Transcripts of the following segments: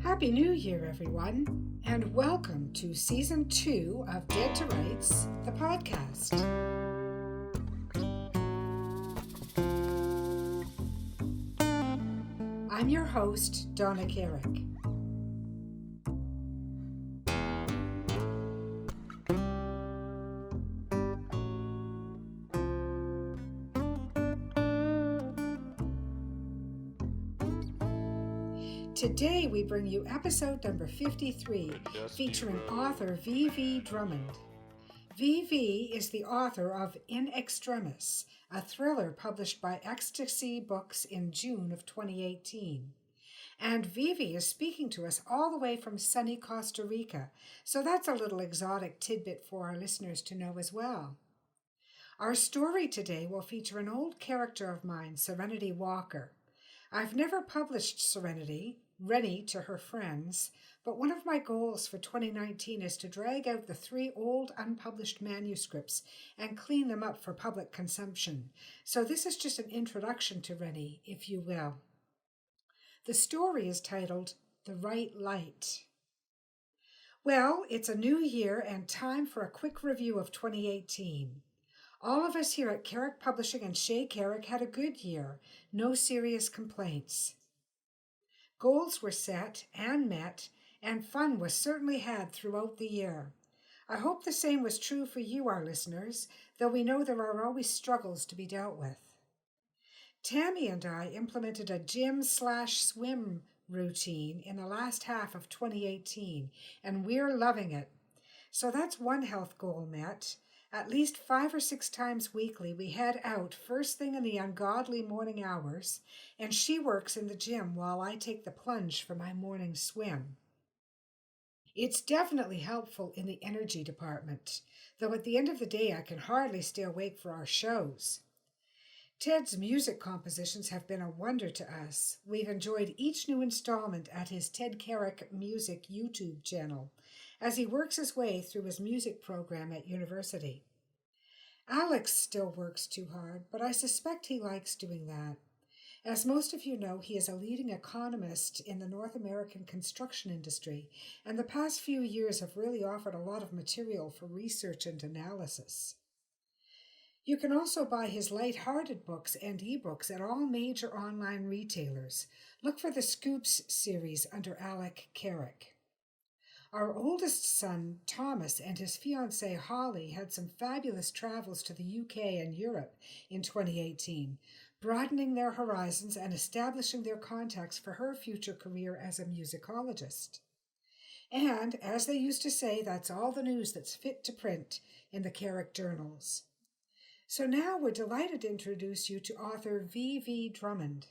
Happy New Year, everyone, and welcome to Season 2 of Dead to Rights, the podcast. I'm your host, Donna Carrick. Today we bring you episode number 53, featuring author Vivi Drummond. Vivi is the author of In Extremis, a thriller published by Ecstasy Books in June of 2018. And Vivi is speaking to us all the way from sunny Costa Rica, so that's a little exotic tidbit for our listeners to know as well. Our story today will feature an old character of mine, Serenity Walker. I've never published Serenity, Rennie to her friends, but one of my goals for 2019 is to drag out the 3 old unpublished manuscripts and clean them up for public consumption. So this is just an introduction to Rennie, if you will. The story is titled The Right Light. Well, it's a new year and time for a quick review of 2018. All of us here at Carrick Publishing and Shay Carrick had a good year, no serious complaints. Goals were set and met, and fun was certainly had throughout the year. I hope the same was true for you, our listeners, though we know there are always struggles to be dealt with. Tammy and I implemented a gym/swim routine in the last half of 2018, and we're loving it. So that's one health goal met. At least 5 or 6 times weekly, we head out first thing in the ungodly morning hours, and she works in the gym while I take the plunge for my morning swim. It's definitely helpful in the energy department, though at the end of the day I can hardly stay awake for our shows. Ted's music compositions have been a wonder to us. We've enjoyed each new installment at his Ted Carrick Music YouTube channel, as he works his way through his music program at university. Alex still works too hard, but I suspect he likes doing that. As most of you know, he is a leading economist in the North American construction industry, and the past few years have really offered a lot of material for research and analysis. You can also buy his light-hearted books and ebooks at all major online retailers. Look for the Scoops series under Alec Carrick. Our oldest son, Thomas, and his fiancée, Holly, had some fabulous travels to the UK and Europe in 2018, broadening their horizons and establishing their contacts for her future career as a musicologist. And, as they used to say, that's all the news that's fit to print in the Carrick journals. So now we're delighted to introduce you to author Vivi Drummond.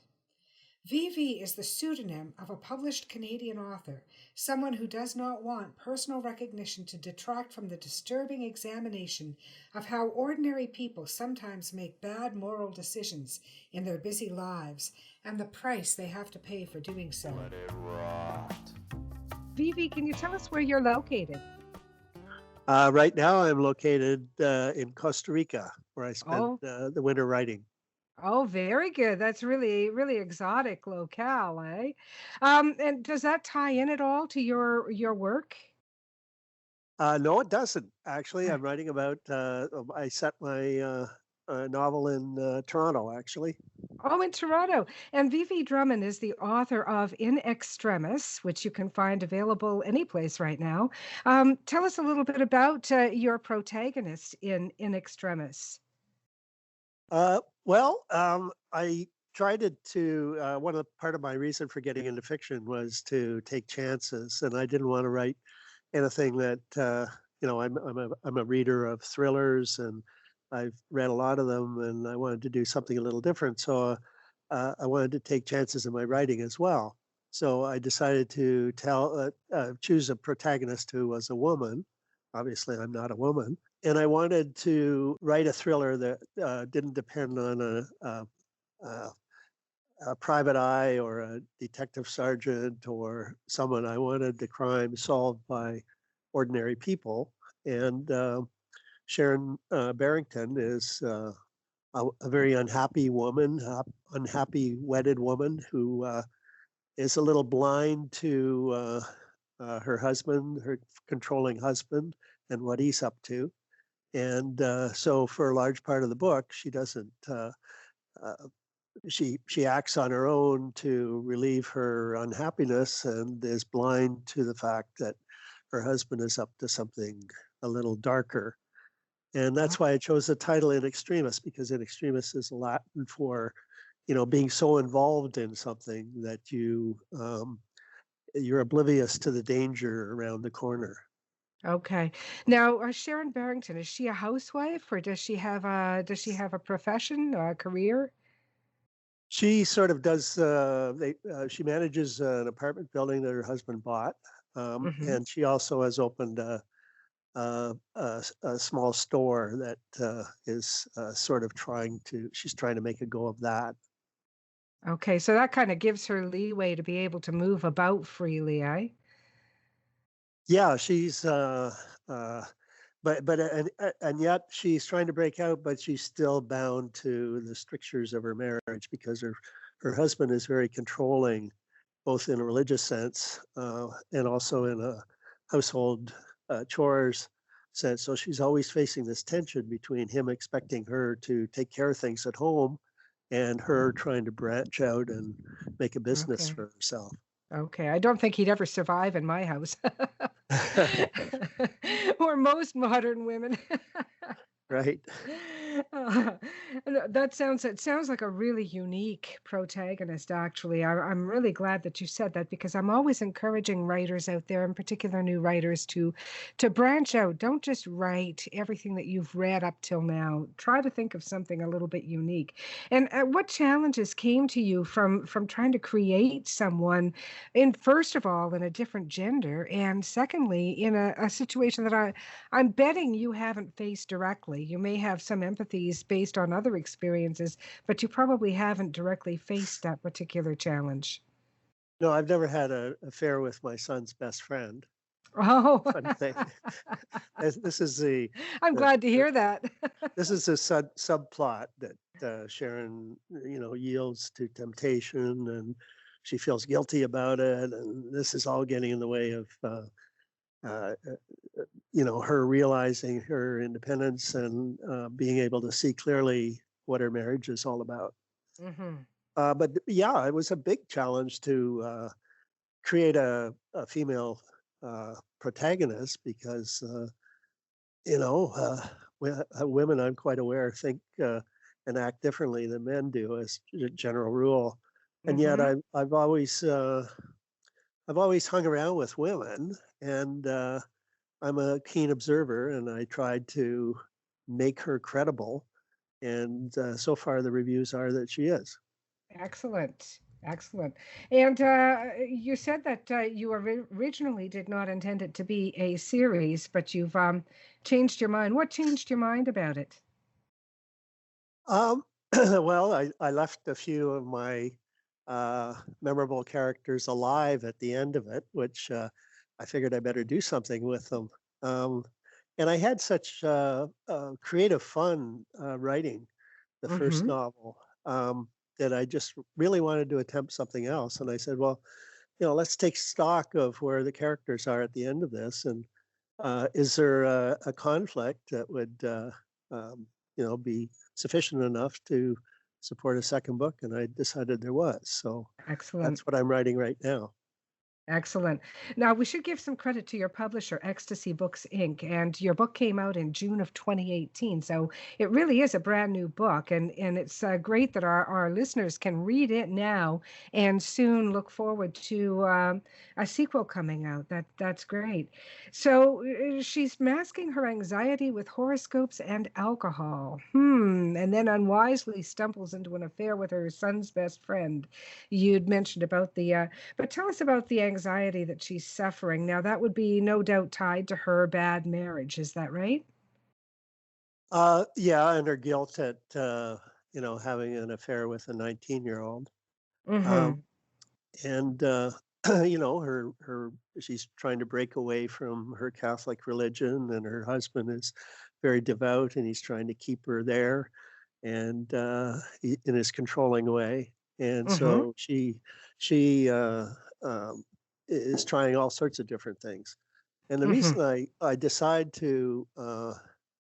Vivi is the pseudonym of a published Canadian author, someone who does not want personal recognition to detract from the disturbing examination of how ordinary people sometimes make bad moral decisions in their busy lives and the price they have to pay for doing so. Let it rot. Vivi, can you tell us where you're located? Right now, I'm located in Costa Rica, where I spent the winter writing. Oh, very good. That's really, really exotic locale, eh? And does that tie in at all to your work? No, it doesn't. Actually, I'm writing about, I set my novel in Toronto, actually. Oh, in Toronto. And Vivi Drummond is the author of In Extremis, which you can find available any place right now. Tell us a little bit about your protagonist in Extremis. I tried to, part of my reason for getting into fiction was to take chances, and I didn't want to write anything that, I'm a reader of thrillers, and I've read a lot of them, and I wanted to do something a little different. So I wanted to take chances in my writing as well. So I decided to choose a protagonist who was a woman. Obviously, I'm not a woman. And I wanted to write a thriller that didn't depend on a private eye or a detective sergeant or someone. I wanted the crime solved by ordinary people. And Sharon Barrington is a very unhappy woman, unhappy wedded woman who is a little blind to her husband, her controlling husband, and what he's up to. And so for a large part of the book, she doesn't, she acts on her own to relieve her unhappiness and is blind to the fact that her husband is up to something a little darker. And that's why I chose the title In Extremis, because in extremis is Latin for, being so involved in something that you're oblivious to the danger around the corner. Okay. Now, Sharon Barrington, is she a housewife or does she have a profession or a career? She sort of does. She manages an apartment building that her husband bought, Hmm. and she also has opened a small store that is sort of she's trying to make a go of that. Okay, so that kind of gives her leeway to be able to move about freely, eh? Yeah, she's but and yet she's trying to break out, but she's still bound to the strictures of her marriage because her husband is very controlling, both in a religious sense and also in a household chores sense. So she's always facing this tension between him expecting her to take care of things at home and her trying to branch out and make a business Okay. for herself. Okay. I don't think he'd ever survive in my house. Or most modern women. Right. Uh, it sounds like a really unique protagonist, actually. I'm really glad that you said that because I'm always encouraging writers out there, in particular new writers, to branch out. Don't just write everything that you've read up till now. Try to think of something a little bit unique. And what challenges came to you from trying to create someone in, first of all, in a different gender, and secondly, in a situation that I'm betting you haven't faced directly. You may have some empathies based on other experiences, but you probably haven't directly faced that particular challenge. No, I've never had an affair with my son's best friend. Oh, Funny thing. This is I'm the, glad to the hear that. this is a subplot that Sharon, yields to temptation, and she feels guilty about it, and this is all getting in the way of uh, her realizing her independence and being able to see clearly what her marriage is all about. Hmm. But yeah, it was a big challenge to create a female protagonist because you know, women, I'm quite aware, think and act differently than men do as a general rule. And yet, Hmm. I've always hung around with women, and I'm a keen observer, and I tried to make her credible. And so far, the reviews are that she is. Excellent. Excellent. And you said that you originally did not intend it to be a series, but you've changed your mind. What changed your mind about it? Um, well, I left a few of my memorable characters alive at the end of it, which I figured I better do something with them. Um, and I had such creative fun writing the first Hmm. novel that I just really wanted to attempt something else. And I said, well, let's take stock of where the characters are at the end of this, and is there a conflict that would, be sufficient enough to support a second book? And I decided there was. So Excellent. that's what I'm writing right now. Excellent. Now, we should give some credit to your publisher, Ecstasy Books Inc., and your book came out in June of 2018. So it really is a brand new book, and it's great that our listeners can read it now and soon look forward to a sequel coming out. That's great. So she's masking her anxiety with horoscopes and alcohol. And then unwisely stumbles into an affair with her son's best friend. You'd mentioned about but tell us about the anxiety that she's suffering. Now, that would be no doubt tied to her bad marriage. Is that right? Yeah, and her guilt at having an affair with a 19-year-old, um, Mm-hmm. and her she's trying to break away from her Catholic religion, and her husband is very devout, and he's trying to keep her there, and in his controlling way. And Mm-hmm. so she is trying all sorts of different things. And the Mhm. reason I decide to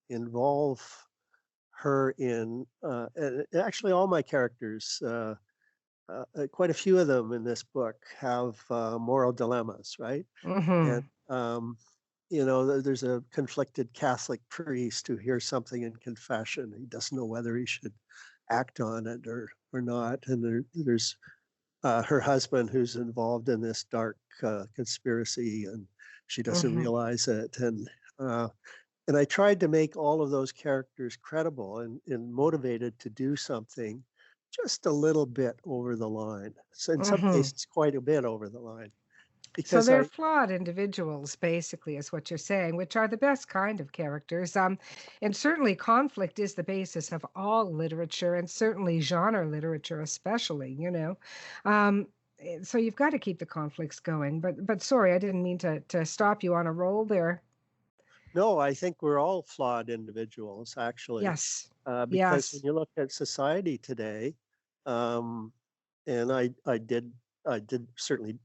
involve her in, and actually all my characters, quite a few of them in this book have moral dilemmas, right? And Mhm. there's a conflicted Catholic priest who hears something in confession. He doesn't know whether he should act on it or not. And there's her husband who's involved in this dark conspiracy, and she doesn't Mhm. realize it. Uh, and I tried to make all of those characters credible and motivated to do something just a little bit over the line. So in some Mhm. cases, quite a bit over the line, So because they're I flawed individuals, basically, is what you're saying, which are the best kind of characters. And certainly conflict is the basis of all literature, and certainly genre literature, especially. So you've got to keep the conflicts going. But sorry, I didn't mean to stop you on a roll there. no, I think we're all flawed individuals, actually, Yes, because when yes. you look at society today, um, and I did certainly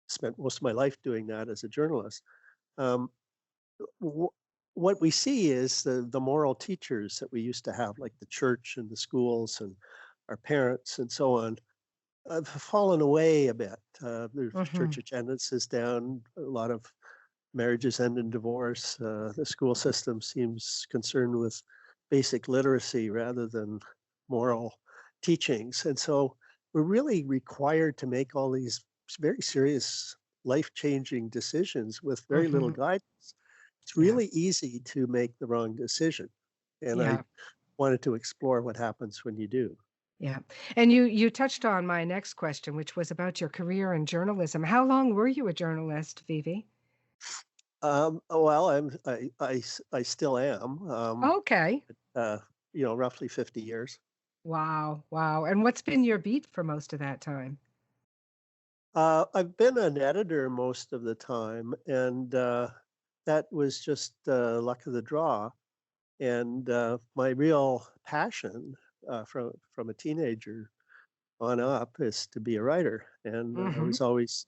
spent most of my life doing that as a journalist. Um, wh- what we see is the moral teachers that we used to have, like the church and the schools and our parents and so on, have fallen away a bit. The church Hmm. attendance is down. A lot of marriages end in divorce. The school system seems concerned with basic literacy rather than moral teachings. And so we're really required to make all these very serious life changing decisions with very little Hmm. guidance. It's Yeah, really easy to make the wrong decision. And I yeah. wanted to explore what happens when you do. Yeah. And you touched on my next question, which was about your career in journalism. How long were you a journalist, Vivi? Well, I still am. Okay. Uh, roughly 50 years. Wow, wow. And what's been your beat for most of that time? I've been an editor most of the time, and that was just luck of the draw. And my real passion from a teenager on up is to be a writer. And I Hmm. was always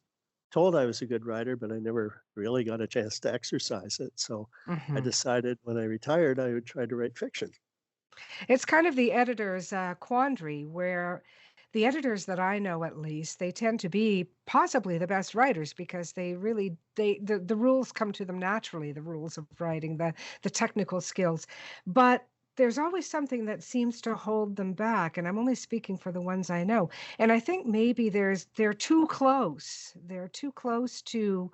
told I was a good writer, but I never really got a chance to exercise it. So I Hmm. decided when I retired, I would try to write fiction. It's kind of the editor's quandary where the editors that I know at least, they tend to be possibly the best writers because they really the rules come to them naturally, the rules of writing, the technical skills. But there's always something that seems to hold them back, and I'm only speaking for the ones I know. And I think maybe they're too close. They're too close to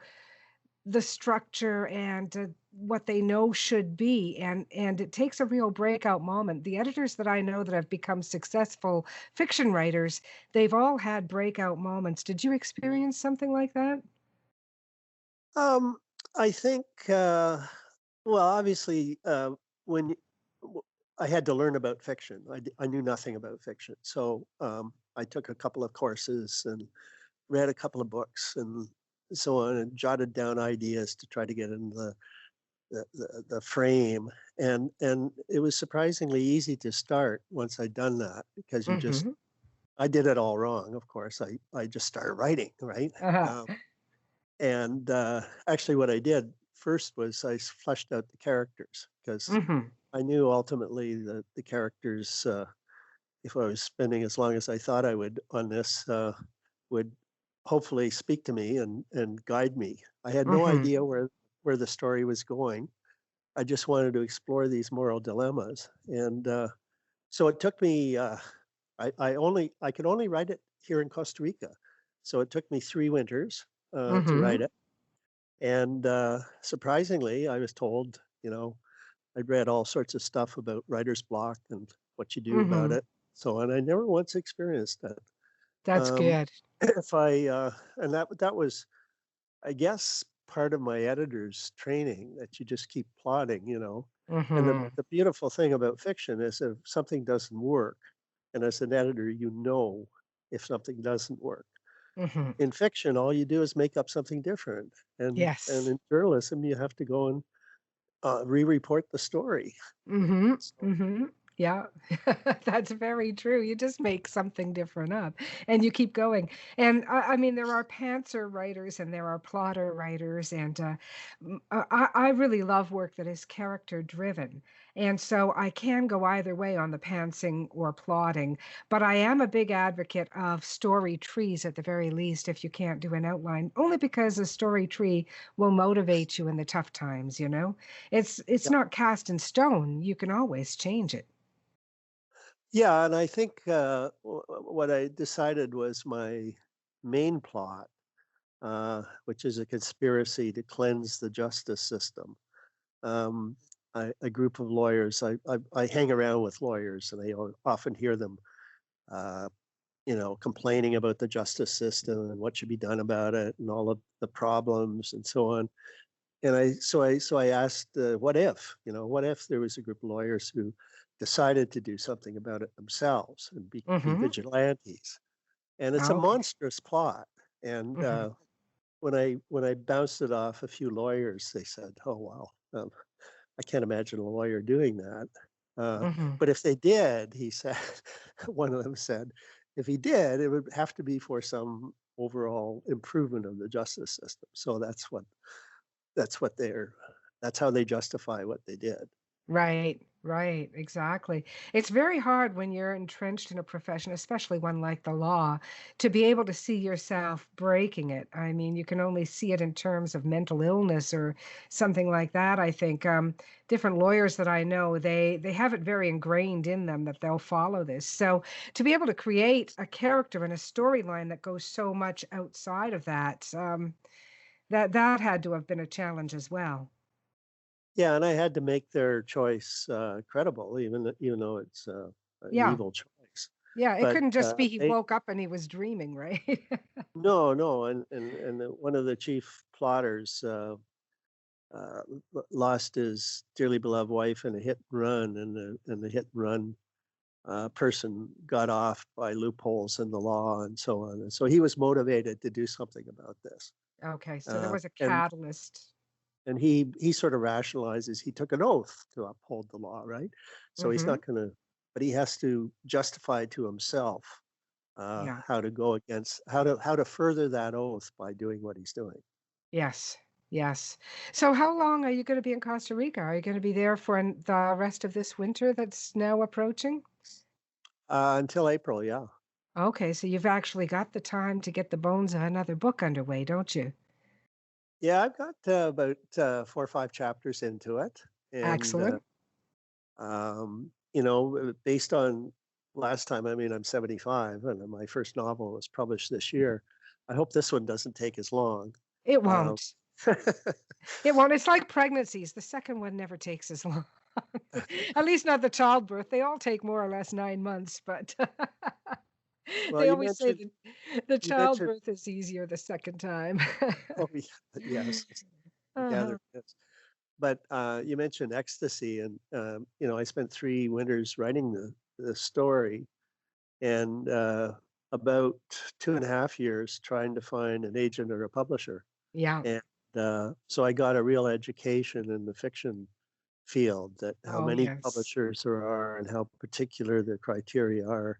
the structure and what they know should be, and it takes a real breakout moment. The editors that I know that have become successful fiction writers, they've all had breakout moments. Did you experience something like that? Um, I think, well, obviously, when w- I had to learn about fiction, I knew nothing about fiction. So I took a couple of courses and read a couple of books and so on, and jotted down ideas to try to get in the frame. And it was surprisingly easy to start once I'd done that because Hmm. I did it all wrong, of course. I just started writing, right? Uh-huh. Um, and actually, what I did first was fleshed out the characters because Hmm. I knew ultimately that the characters, if I was spending as long as I thought I would on this, would hopefully speak to me and guide me. I had no Hmm. idea where the story was going. I just wanted to explore these moral dilemmas, and so it took me. I could only write it here in Costa Rica, so it took me 3 winters to write Hmm. it. And surprisingly, I was told, I'd read all sorts of stuff about writer's block and what you do about Hmm. it. So, and I never once experienced that. That's Um, good. if I, and that was, I guess, part of my editor's training that you just keep plodding, And Hmm. the beautiful thing about fiction is if something doesn't work, and as an editor, if something doesn't work. Hmm. In fiction, all you do is make up something different, and Yes. in journalism, you have to go and re-report the story. Hmm. So, Hmm. Yeah, that's very true. You just make something different up and you keep going. And I mean, there are pantser writers and there are plotter writers. And I really love work that is character driven. And so I can go either way on the pantsing or plotting. But I am a big advocate of story trees at the very least, if you can't do an outline, only because a story tree will motivate you in the tough times, you know? It's Yeah. not cast in stone. You can always change it. Yeah, and I think what I decided was my main plot, which is a conspiracy to cleanse the justice system. Um, a group of lawyers, I hang around with lawyers, and I often hear them, uh, complaining about the justice system and what should be done about it, and all of the problems and so on. And I asked, what if there was a group of lawyers who decided to do something about it themselves and be Mhm. vigilantes? And it's a Okay. monstrous plot. And Mhm. when I bounced it off a few lawyers, they said, "Oh wow, I can't imagine a lawyer doing that." Uh, Mhm. but if they did, he said, one of them said, if he did, it would have to be for some overall improvement of the justice system. So that's what they're that's how they justify what they did. Right, right, exactly. It's very hard when you're entrenched in a profession, especially one like the law, to be able to see yourself breaking it. I mean, you can only see it in terms of mental illness or something like that. I think different lawyers that I know, they have it very ingrained in them that they'll follow this. So to be able to create a character and a storyline that goes so much outside of that, that had to have been a challenge as well. Yeah, and I had to make their choice credible, even though it's an Yeah. evil choice. Yeah, it But couldn't just be he they woke up and he was dreaming, right? no, no, one of the chief plotters lost his dearly beloved wife in a hit and run, and the hit and run person got off by loopholes in the law and so on. And so he was motivated to do something about this. Okay, so there Uh, was a and catalyst. and he sort of rationalizes he took an oath to uphold the law, right? So he's Mhm. not going to, but he has to justify to himself Yeah. how to go against how to further that oath by doing what he's doing Yes. Yes. So how long are you gonna be in Costa Rica? Are you gonna be there for the rest of this winter that's now approaching? until April. Yeah, Okay, so you've actually got the time to get the bones of another book underway, don't you? yeah. I've got about 4 or 5 chapters into it, and Excellent. based on last time, I mean, I'm 75 and my first novel was published this year. I hope this one doesn't take as long. It Um, won't. It won't. It's like pregnancies. The second one never takes as long. At least not the childbirth. They all take more or less 9 months, but well, they always say that the you mentioned, childbirth is easier the second time. oh, yeah, yes, I gather Uh-huh. it is. But you mentioned ecstasy, and I spent 3 winters writing the story, and about 2.5 years trying to find an agent or a publisher. Yeah. And so I got a real education in the fiction field, that how Oh, many yes. publishers there are and how particular the criteria are.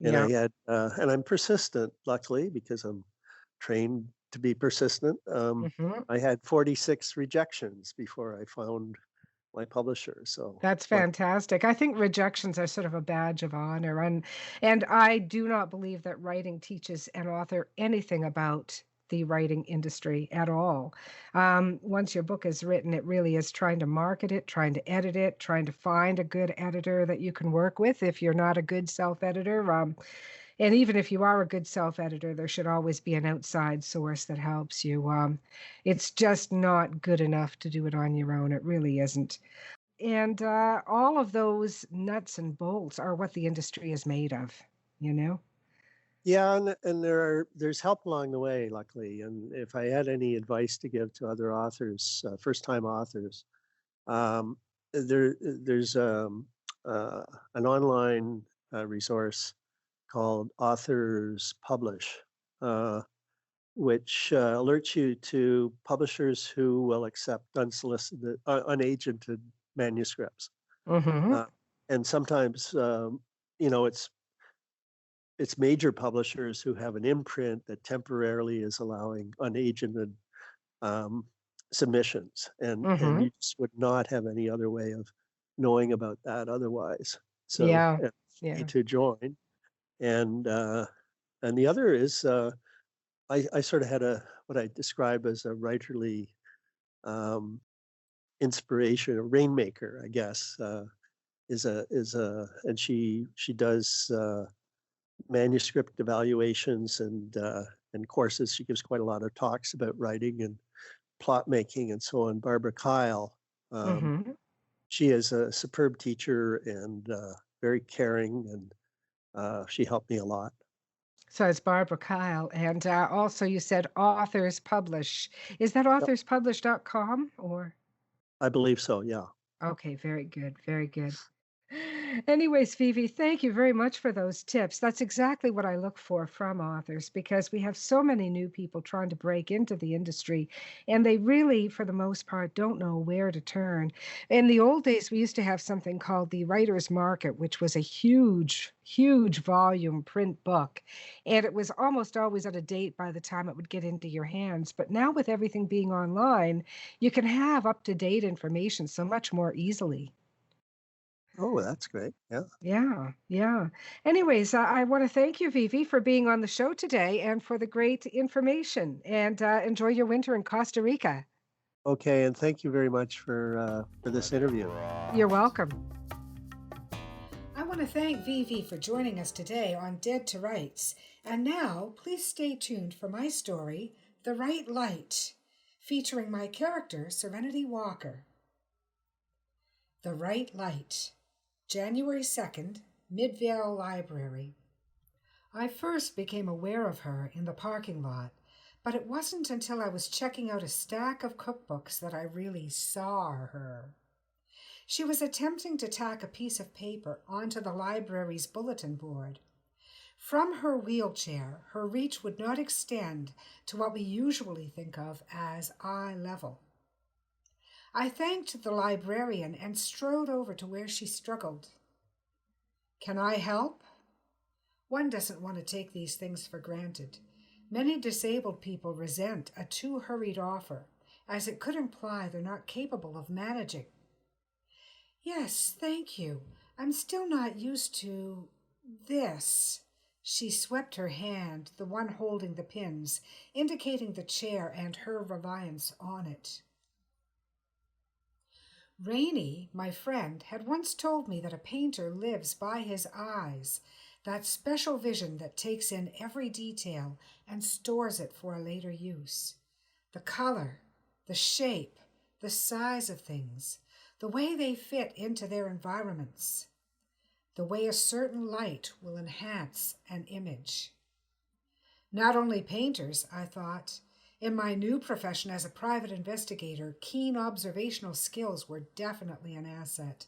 And Yeah. and I'm persistent, luckily, because I'm trained to be persistent. Mhm. I had 46 rejections before I found my publisher. So, That's luck fantastic. I think rejections are sort of a badge of honor, and I do not believe that writing teaches an author anything about the writing industry at all. Once your book is written, it really is trying to market it, trying to edit it, trying to find a good editor that you can work with if you're not a good self-editor. And even if you are a good self-editor, there should always be an outside source that helps you. It's just not good enough to do it on your own. It really isn't. And all of those nuts and bolts are what the industry is made of, you know? Yeah, and there's help along the way, luckily. And if I had any advice to give to other authors, first-time authors, um, there's an online resource called Authors Publish, uh, which alerts you to publishers who will accept unsolicited, unagented manuscripts. Mhm. Uh, and sometimes you know it's major publishers who have an imprint that temporarily is allowing unagented um, submissions, and Mm-hmm. you just would not have any other way of knowing about that otherwise. So Yeah. free Yeah. to join, and the other is I sort of had a what I describe as a writerly um, inspiration, a rainmaker, I guess, and she does manuscript evaluations and courses. She gives quite a lot of talks about writing and plot making and so on. Barbara Kyle, um, Mm-hmm. she is a superb teacher and very caring, and she helped me a lot. So it's Barbara Kyle. And also you said Authors Publish. Is that Yep, authorspublish.com or? I believe so. Yeah. Okay, very good. Very good. Anyways, Vivi, thank you very much for those tips. That's exactly what I look for from authors because we have so many new people trying to break into the industry, and they really, for the most part, don't know where to turn. In the old days, we used to have something called the Writer's Market, which was a huge, huge volume print book, and it was almost always out of date by the time it would get into your hands. But now, with everything being online, you can have up to date information so much more easily. Oh, that's great. Yeah. Yeah, yeah. Anyways, I want to thank you, Vivi, for being on the show today and for the great information. And enjoy your winter in Costa Rica. Okay, and thank you very much for this interview. You're welcome. I want to thank Vivi for joining us today on Dead to Rights. And now, please stay tuned for my story, The Right Light, featuring my character, Serenity Walker. The Right Light, January 2nd, Midvale Library. I first became aware of her in the parking lot, but it wasn't until I was checking out a stack of cookbooks that I really saw her. She was attempting to tack a piece of paper onto the library's bulletin board. From her wheelchair, her reach would not extend to what we usually think of as eye level. I thanked the librarian and strode over to where she struggled. "Can I help?" One doesn't want to take these things for granted. Many disabled people resent a too hurried offer, as it could imply they're not capable of managing. "Yes, thank you. I'm still not used to this." She swept her hand, the one holding the pins, indicating the chair and her reliance on it. Rainey, my friend, had once told me that a painter lives by his eyes, that special vision that takes in every detail and stores it for a later use. The color, the shape, the size of things, the way they fit into their environments, the way a certain light will enhance an image. Not only painters, I thought. In my new profession as a private investigator, keen observational skills were definitely an asset.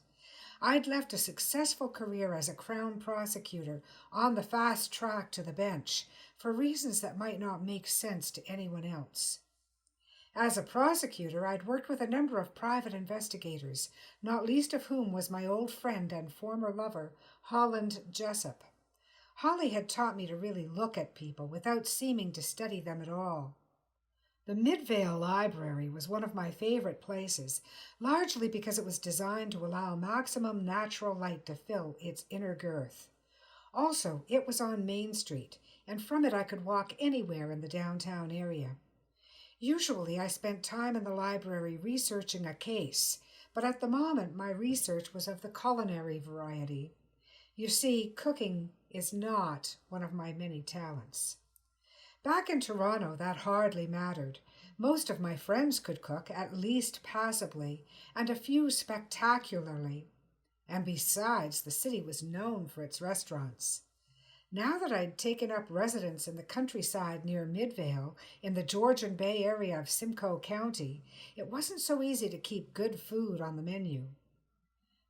I'd left a successful career as a Crown prosecutor on the fast track to the bench for reasons that might not make sense to anyone else. As a prosecutor, I'd worked with a number of private investigators, not least of whom was my old friend and former lover, Holland Jessup. Holly had taught me to really look at people without seeming to study them at all. The Midvale Library was one of my favorite places, largely because it was designed to allow maximum natural light to fill its inner girth. Also, it was on Main Street, and from it I could walk anywhere in the downtown area. Usually I spent time in the library researching a case, but at the moment my research was of the culinary variety. You see, cooking is not one of my many talents. Back in Toronto, that hardly mattered. Most of my friends could cook, at least passably, and a few spectacularly. And besides, the city was known for its restaurants. Now that I'd taken up residence in the countryside near Midvale, in the Georgian Bay area of Simcoe County, it wasn't so easy to keep good food on the menu.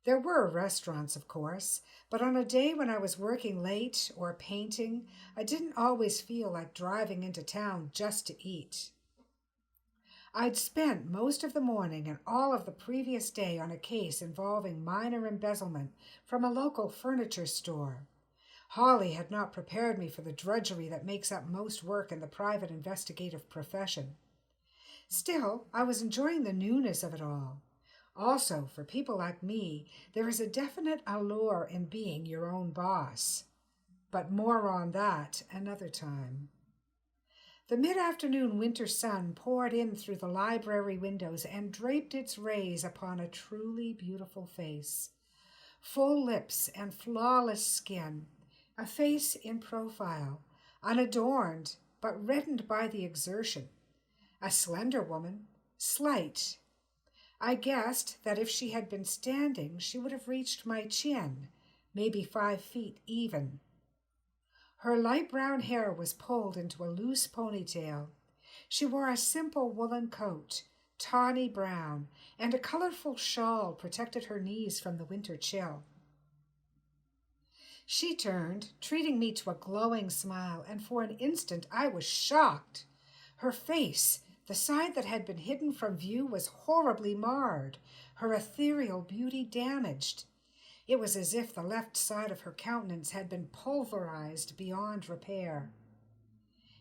There were restaurants, of course, but on a day when I was working late or painting, I didn't always feel like driving into town just to eat. I'd spent most of the morning and all of the previous day on a case involving minor embezzlement from a local furniture store. Holly had not prepared me for the drudgery that makes up most work in the private investigative profession. Still, I was enjoying the newness of it all. Also, for people like me, there is a definite allure in being your own boss. But more on that another time. The mid-afternoon winter sun poured in through the library windows and draped its rays upon a truly beautiful face. Full lips and flawless skin, a face in profile, unadorned but reddened by the exertion. A slender woman, slight. I guessed that if she had been standing, she would have reached my chin, maybe 5 feet even. Her light brown hair was pulled into a loose ponytail. She wore a simple woolen coat, tawny brown, and a colorful shawl protected her knees from the winter chill. She turned, treating me to a glowing smile, and for an instant I was shocked. Her face, the side that had been hidden from view, was horribly marred, her ethereal beauty damaged. It was as if the left side of her countenance had been pulverized beyond repair.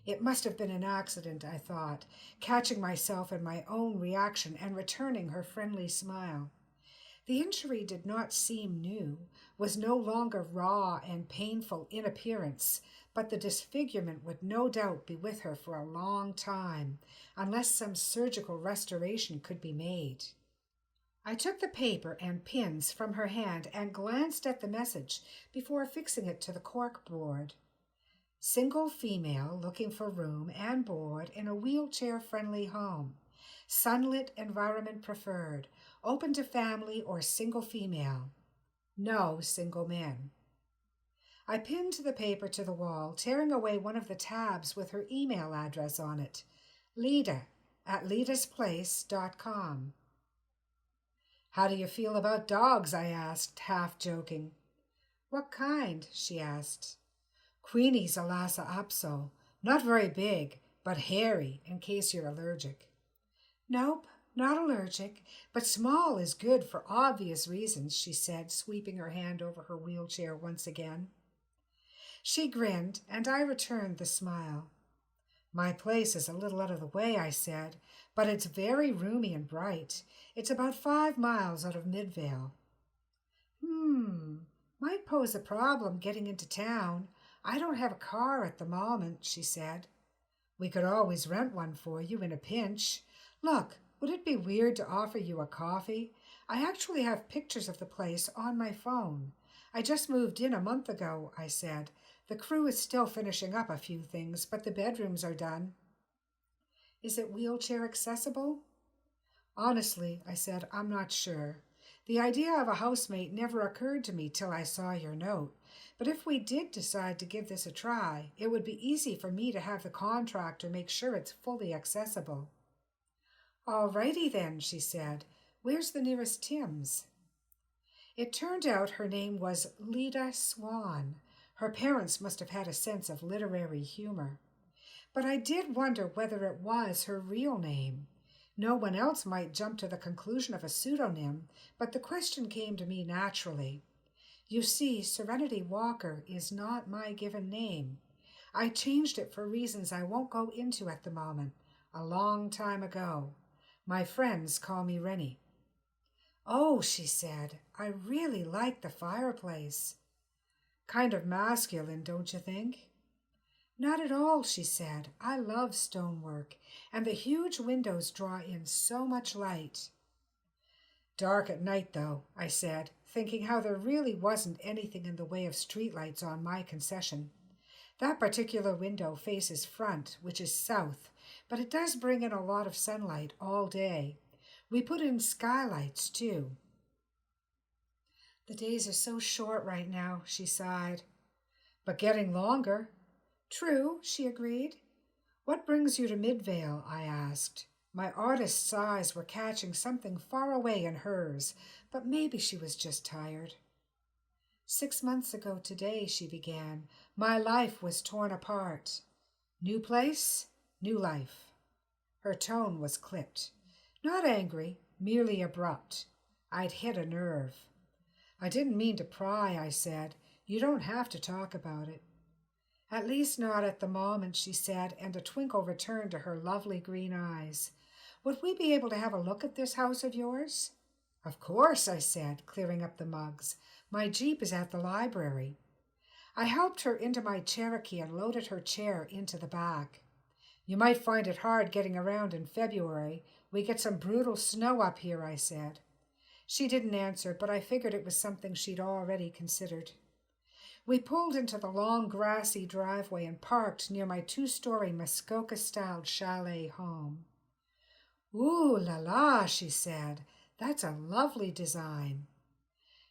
It must have been an accident, I thought, catching myself in my own reaction and returning her friendly smile. The injury did not seem new, was no longer raw and painful in appearance, but the disfigurement would no doubt be with her for a long time, unless some surgical restoration could be made. I took the paper and pins from her hand and glanced at the message before affixing it to the cork board. Single female looking for room and board in a wheelchair-friendly home. Sunlit environment preferred. Open to family or single female. No single men. I pinned the paper to the wall, tearing away one of the tabs with her email address on it. Lida@lidasplace.com. How do you feel about dogs? I asked, half joking. What kind? She asked. Queenie's a Lhasa Apso. Not very big, but hairy, in case you're allergic. Nope, not allergic, but small is good for obvious reasons, she said, sweeping her hand over her wheelchair once again. She grinned, and I returned the smile. My place is a little out of the way, I said, but it's very roomy and bright. It's about 5 miles out of Midvale. Might pose a problem getting into town. I don't have a car at the moment, she said. We could always rent one for you in a pinch. Look, would it be weird to offer you a coffee? I actually have pictures of the place on my phone. I just moved in a month ago, I said. The crew is still finishing up a few things, but the bedrooms are done. Is it wheelchair accessible? Honestly, I said, I'm not sure. The idea of a housemate never occurred to me till I saw your note. But if we did decide to give this a try, it would be easy for me to have the contractor make sure it's fully accessible. All righty then, she said. Where's the nearest Tim's? It turned out her name was Lida Swan. Her parents must have had a sense of literary humor. But I did wonder whether it was her real name. No one else might jump to the conclusion of a pseudonym, but the question came to me naturally. You see, Serenity Walker is not my given name. I changed it for reasons I won't go into at the moment, a long time ago. My friends call me Rennie. Oh, she said, I really like the fireplace. Kind of masculine, don't you think? Not at all, she said. I love stonework, and the huge windows draw in so much light. Dark at night, though, I said, thinking how there really wasn't anything in the way of streetlights on my concession. That particular window faces front, which is south, but it does bring in a lot of sunlight all day. We put in skylights, too. The days are so short right now, she sighed. But getting longer. True, she agreed. What brings you to Midvale? I asked. My artist's eyes were catching something far away in hers, but maybe she was just tired. 6 months ago today, she began, my life was torn apart. New place, new life. Her tone was clipped. Not angry, merely abrupt. I'd hit a nerve. I didn't mean to pry, I said. You don't have to talk about it. At least not at the moment, she said, and a twinkle returned to her lovely green eyes. Would we be able to have a look at this house of yours? Of course, I said, clearing up the mugs. My Jeep is at the library. I helped her into my Cherokee and loaded her chair into the back. You might find it hard getting around in February. We get some brutal snow up here, I said. She didn't answer, but I figured it was something she'd already considered. We pulled into the long grassy driveway and parked near my 2-story Muskoka-styled chalet home. Ooh la la, she said. That's a lovely design.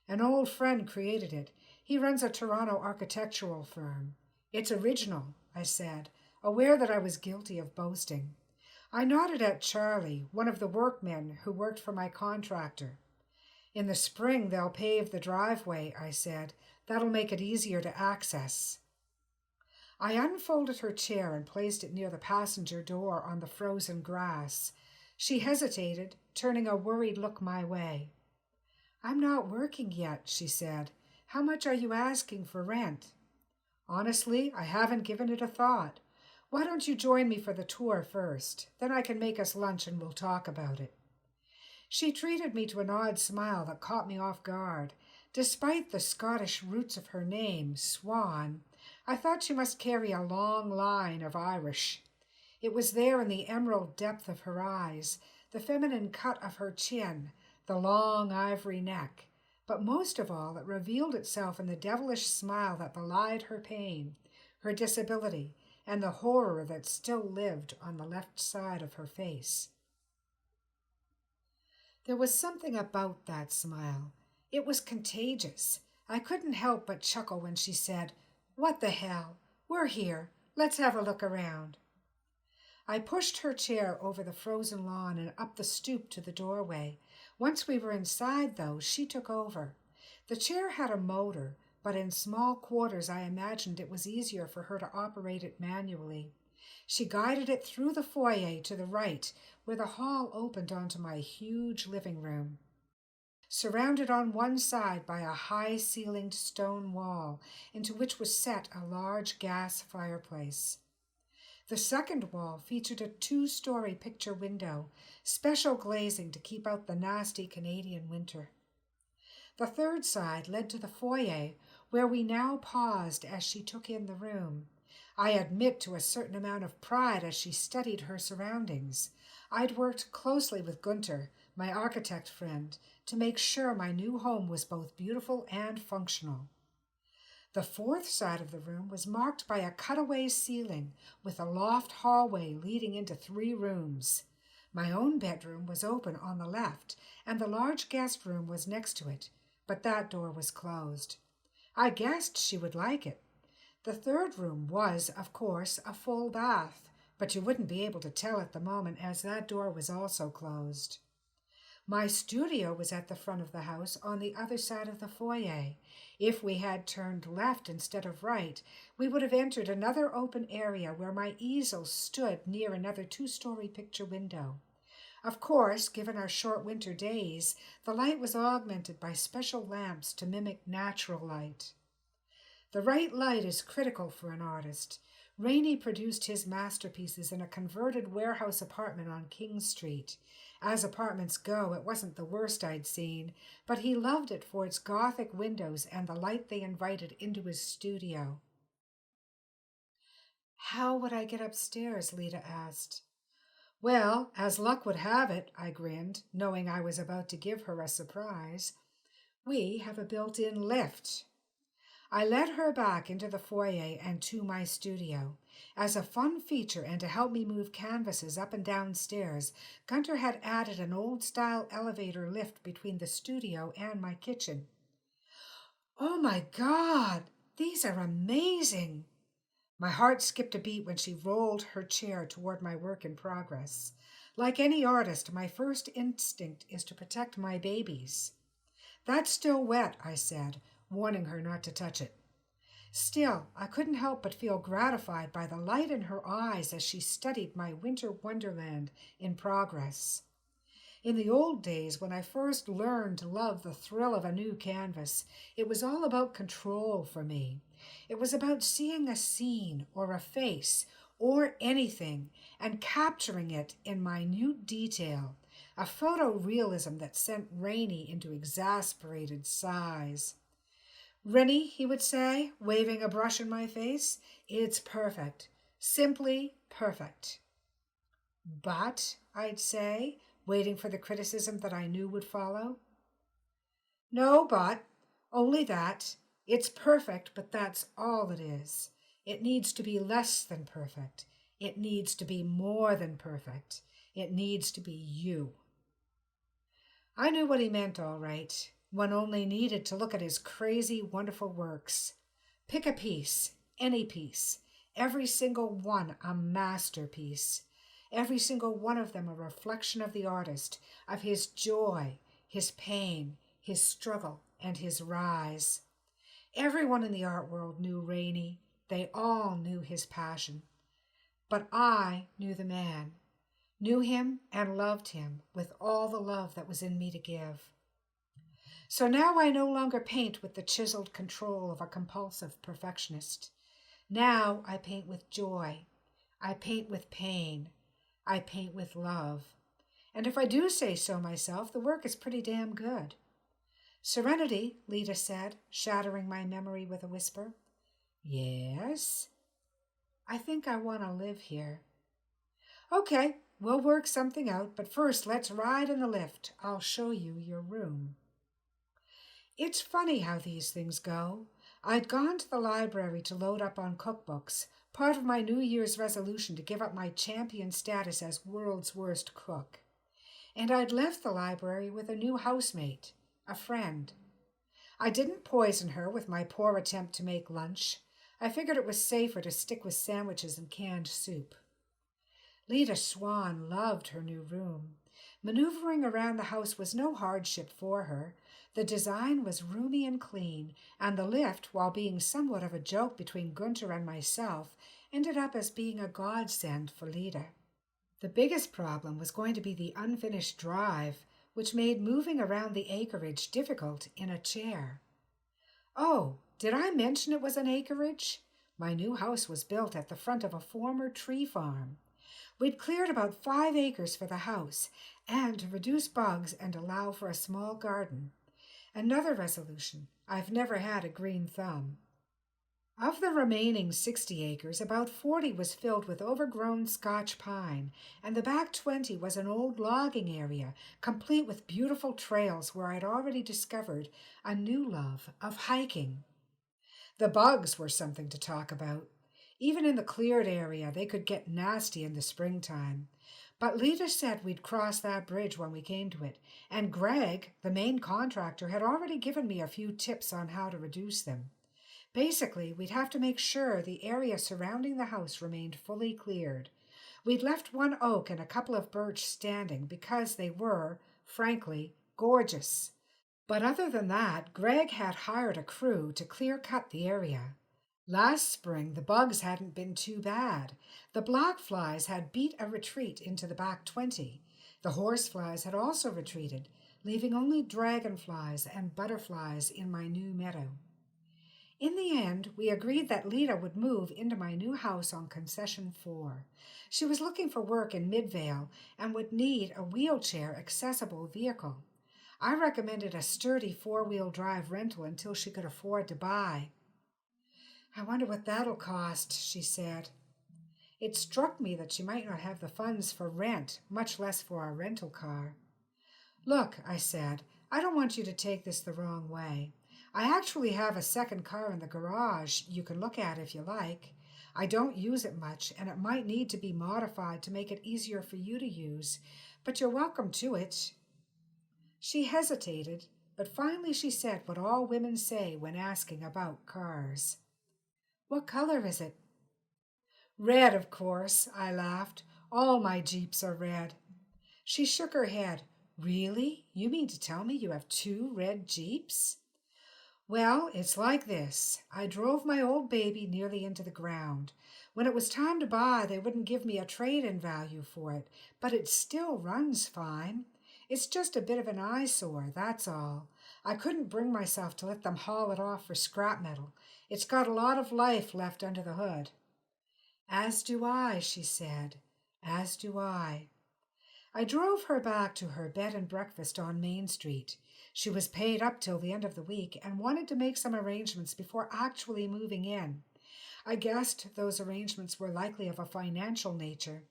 An old friend created it. He runs a Toronto architectural firm. It's original, I said, aware that I was guilty of boasting. I nodded at Charlie, one of the workmen who worked for my contractor. In the spring, they'll pave the driveway, I said. That'll make it easier to access. I unfolded her chair and placed it near the passenger door on the frozen grass. She hesitated, turning a worried look my way. I'm not working yet, she said. How much are you asking for rent? Honestly, I haven't given it a thought. Why don't you join me for the tour first? Then I can make us lunch and we'll talk about it. She treated me to an odd smile that caught me off guard. Despite the Scottish roots of her name, Swan, I thought she must carry a long line of Irish. It was there in the emerald depth of her eyes, the feminine cut of her chin, the long ivory neck. But most of all, it revealed itself in the devilish smile that belied her pain, her disability, and the horror that still lived on the left side of her face. There was something about that smile. It was contagious. I couldn't help but chuckle when she said, What the hell? We're here. Let's have a look around. I pushed her chair over the frozen lawn and up the stoop to the doorway. Once we were inside, though, she took over. The chair had a motor, but in small quarters I imagined it was easier for her to operate it manually. She guided it through the foyer to the right, where the hall opened onto my huge living room. Surrounded on one side by a high-ceilinged stone wall, into which was set a large gas fireplace. The second wall featured a 2-story picture window, special glazing to keep out the nasty Canadian winter. The third side led to the foyer, where we now paused as she took in the room. I admit to a certain amount of pride as she studied her surroundings. I'd worked closely with Gunter, my architect friend, to make sure my new home was both beautiful and functional. The fourth side of the room was marked by a cutaway ceiling with a loft hallway leading into 3 rooms. My own bedroom was open on the left, and the large guest room was next to it, but that door was closed. I guessed she would like it. The third room was, of course, a full bath, but you wouldn't be able to tell at the moment as that door was also closed. My studio was at the front of the house on the other side of the foyer. If we had turned left instead of right, we would have entered another open area where my easel stood near another 2-story picture window. Of course, given our short winter days, the light was augmented by special lamps to mimic natural light. The right light is critical for an artist. Rainey produced his masterpieces in a converted warehouse apartment on King Street. As apartments go, it wasn't the worst I'd seen, but he loved it for its Gothic windows and the light they invited into his studio. How would I get upstairs? Lita asked. Well, as luck would have it, I grinned, knowing I was about to give her a surprise. We have a built-in lift. I led her back into the foyer and to my studio. As a fun feature and to help me move canvases up and down stairs, Gunter had added an old-style elevator lift between the studio and my kitchen. Oh my God, these are amazing! My heart skipped a beat when she rolled her chair toward my work in progress. Like any artist, my first instinct is to protect my babies. That's still wet, I said, warning her not to touch it. Still, I couldn't help but feel gratified by the light in her eyes as she studied my winter wonderland in progress. In the old days, when I first learned to love the thrill of a new canvas, it was all about control for me. It was about seeing a scene or a face or anything and capturing it in minute detail, a photorealism that sent Rainey into exasperated sighs. Rennie, he would say, waving a brush in my face, it's perfect, simply perfect. But, I'd say, waiting for the criticism that I knew would follow. No, but, only that. It's perfect, but that's all it is. It needs to be less than perfect. It needs to be more than perfect. It needs to be you. I knew what he meant all right. One only needed to look at his crazy, wonderful works. Pick a piece, any piece, every single one a masterpiece. Every single one of them a reflection of the artist, of his joy, his pain, his struggle, and his rise. Everyone in the art world knew Rainey. They all knew his passion. But I knew the man, knew him and loved him with all the love that was in me to give. So now I no longer paint with the chiseled control of a compulsive perfectionist. Now I paint with joy. I paint with pain. I paint with love. And if I do say so myself, the work is pretty damn good. Serenity, Lita said, shattering my memory with a whisper. Yes? I think I want to live here. Okay, we'll work something out, but first let's ride in the lift. I'll show you your room. It's funny how these things go. I'd gone to the library to load up on cookbooks, part of my New Year's resolution to give up my champion status as world's worst cook. And I'd left the library with a new housemate, a friend. I didn't poison her with my poor attempt to make lunch. I figured it was safer to stick with sandwiches and canned soup. Lita Swan loved her new room. Maneuvering around the house was no hardship for her. The design was roomy and clean, and the lift, while being somewhat of a joke between Gunter and myself, ended up as being a godsend for Lita. The biggest problem was going to be the unfinished drive, which made moving around the acreage difficult in a chair. Oh, did I mention it was an acreage? My new house was built at the front of a former tree farm. We'd cleared about 5 acres for the house, and to reduce bugs and allow for a small garden. Another resolution, I've never had a green thumb. Of the remaining 60 acres, about 40 was filled with overgrown Scotch pine, and the back 20 was an old logging area, complete with beautiful trails where I'd already discovered a new love of hiking. The bugs were something to talk about. Even in the cleared area, they could get nasty in the springtime. But Lita said we'd cross that bridge when we came to it, and Greg, the main contractor, had already given me a few tips on how to reduce them. Basically, we'd have to make sure the area surrounding the house remained fully cleared. We'd left one oak and a couple of birch standing because they were, frankly, gorgeous. But other than that, Greg had hired a crew to clear-cut the area. Last spring, the bugs hadn't been too bad. The black flies had beat a retreat into the back 20. The horseflies had also retreated, leaving only dragonflies and butterflies in my new meadow. In the end, we agreed that Lita would move into my new house on Concession 4. She was looking for work in Midvale and would need a wheelchair-accessible vehicle. I recommended a sturdy 4-wheel drive rental until she could afford to buy. I wonder what that'll cost, she said. It struck me that she might not have the funds for rent, much less for a rental car. Look, I said, I don't want you to take this the wrong way. I actually have a second car in the garage you can look at if you like. I don't use it much, and it might need to be modified to make it easier for you to use, but you're welcome to it. She hesitated, but finally she said what all women say when asking about cars. What color is it? Red, of course, I laughed. All my Jeeps are red. She shook her head. Really? You mean to tell me you have 2 red Jeeps? Well, it's like this. I drove my old baby nearly into the ground. When it was time to buy, they wouldn't give me a trade-in value for it, but it still runs fine. It's just a bit of an eyesore, that's all. I couldn't bring myself to let them haul it off for scrap metal. It's got a lot of life left under the hood. As do I, she said. As do I. I drove her back to her bed and breakfast on Main Street. She was paid up till the end of the week and wanted to make some arrangements before actually moving in. I guessed those arrangements were likely of a financial nature.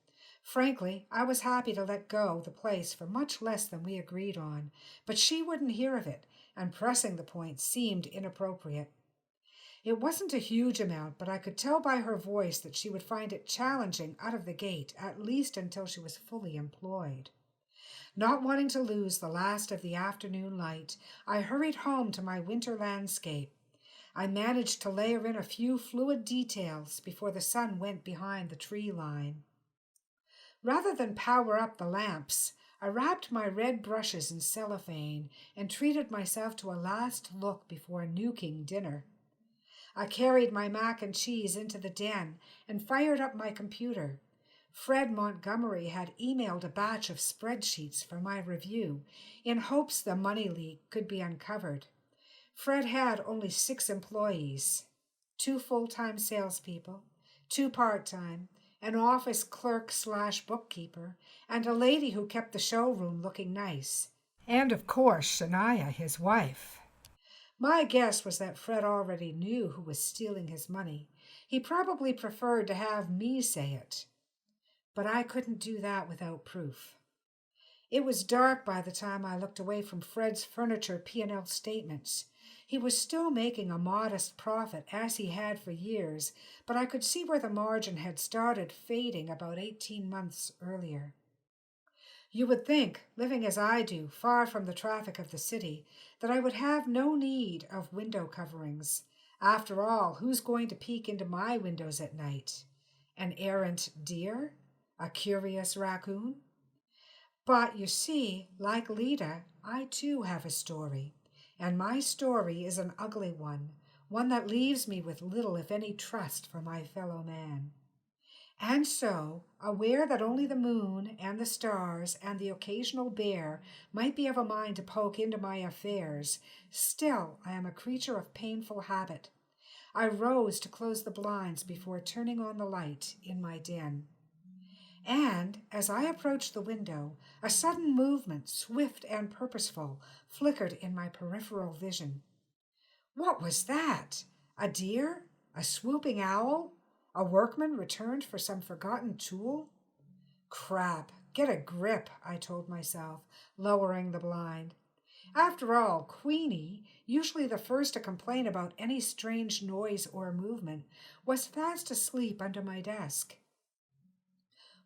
Frankly, I was happy to let go the place for much less than we agreed on, but she wouldn't hear of it, and pressing the point seemed inappropriate. It wasn't a huge amount, but I could tell by her voice that she would find it challenging out of the gate, at least until she was fully employed. Not wanting to lose the last of the afternoon light, I hurried home to my winter landscape. I managed to layer in a few fluid details before the sun went behind the tree line. Rather than power up the lamps, I wrapped my red brushes in cellophane and treated myself to a last look before nuking dinner. I carried my mac and cheese into the den and fired up my computer. Fred Montgomery had emailed a batch of spreadsheets for my review in hopes the money leak could be uncovered. Fred had only 6 employees, 2 full-time salespeople, 2 part-time, an office clerk/bookkeeper, and a lady who kept the showroom looking nice. And of course, Shania, his wife. My guess was that Fred already knew who was stealing his money. He probably preferred to have me say it. But I couldn't do that without proof. It was dark by the time I looked away from Fred's furniture P&L statements. He was still making a modest profit, as he had for years, but I could see where the margin had started fading about 18 months earlier. You would think, living as I do, far from the traffic of the city, that I would have no need of window coverings. After all, who's going to peek into my windows at night? An errant deer? A curious raccoon? But you see, like Lita, I too have a story, and my story is an ugly one that leaves me with little if any trust for my fellow man. And so, aware that only the moon and the stars and the occasional bear might be of a mind to poke into my affairs, still I am a creature of painful habit. I rose to close the blinds before turning on the light in my den. And, as I approached the window, a sudden movement, swift and purposeful, flickered in my peripheral vision. What was that? A deer? A swooping owl? A workman returned for some forgotten tool? Crap, get a grip, I told myself, lowering the blind. After all, Queenie, usually the first to complain about any strange noise or movement, was fast asleep under my desk.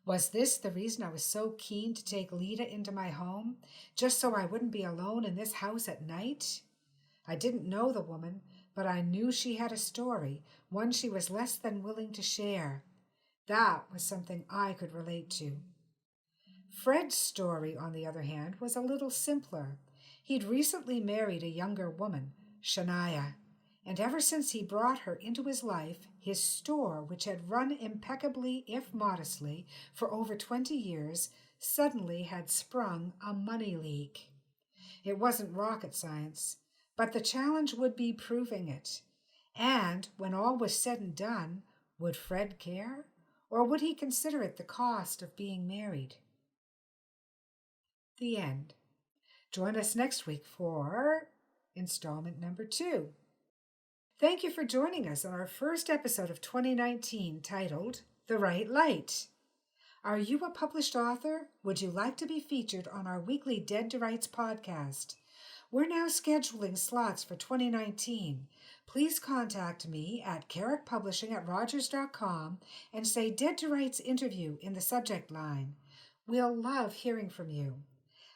Was this the reason I was so keen to take Lita into my home, just so I wouldn't be alone in this house at night? I didn't know the woman, but I knew she had a story, one she was less than willing to share. That was something I could relate to. Fred's story, on the other hand, was a little simpler. He'd recently married a younger woman, Shania, and ever since he brought her into his life, his store, which had run impeccably, if modestly, for over 20 years, suddenly had sprung a money leak. It wasn't rocket science, but the challenge would be proving it. And when all was said and done, would Fred care? Or would he consider it the cost of being married? The end. Join us next week for installment number 2. Thank you for joining us on our first episode of 2019 titled The Right Light. Are you a published author? Would you like to be featured on our weekly Dead to Rights podcast? We're now scheduling slots for 2019. Please contact me at carrickpublishing@rogers.com and say Dead to Rights interview in the subject line. We'll love hearing from you.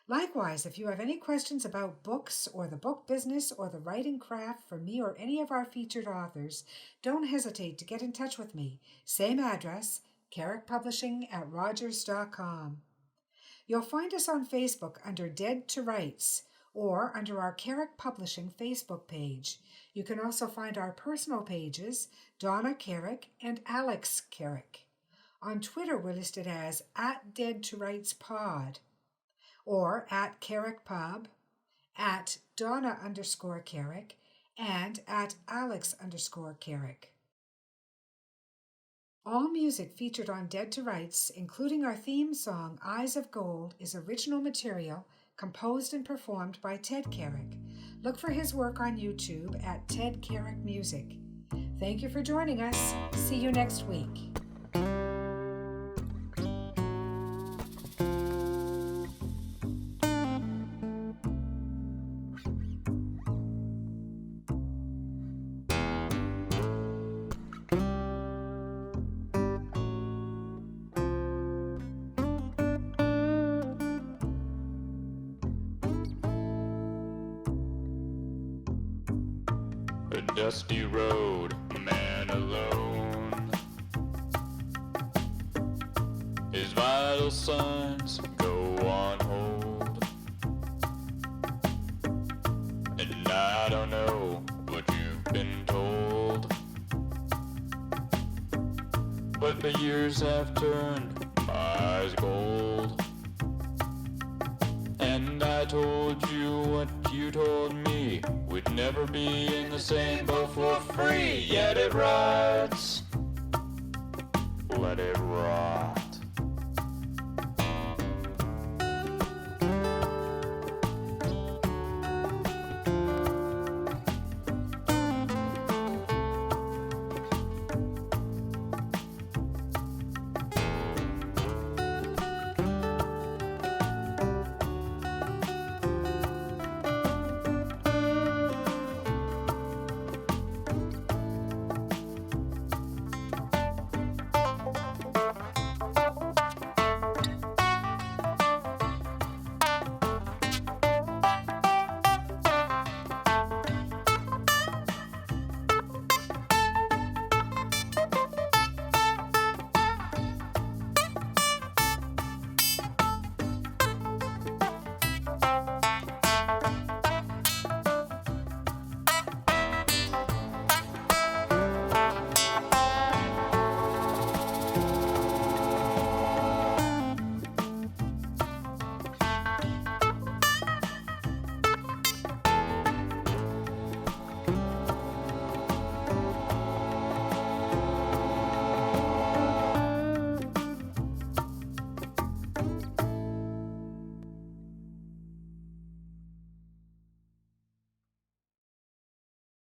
Likewise, if you have any questions about books or the book business or the writing craft for me or any of our featured authors, don't hesitate to get in touch with me. Same address, carrickpublishing@rogers.com. You'll find us on Facebook under Dead to Rights, or under our Carrick Publishing Facebook page. You can also find our personal pages, Donna Carrick and Alex Carrick. On Twitter, we're listed as @DeadToRightsPod or @CarrickPub, @Donna_Carrick, and @Alex_Carrick. All music featured on Dead to Rights, including our theme song, Eyes of Gold, is original material composed and performed by Ted Carrick. Look for his work on YouTube at Ted Carrick Music. Thank you for joining us. See you next week. A dusty road, a man alone. His vital signs go on hold. And I don't know what you've been told, but the years have turned my eyes gold. And I told you what you told me, we'd never be in the same boat for free. Yet it rides, let it rock.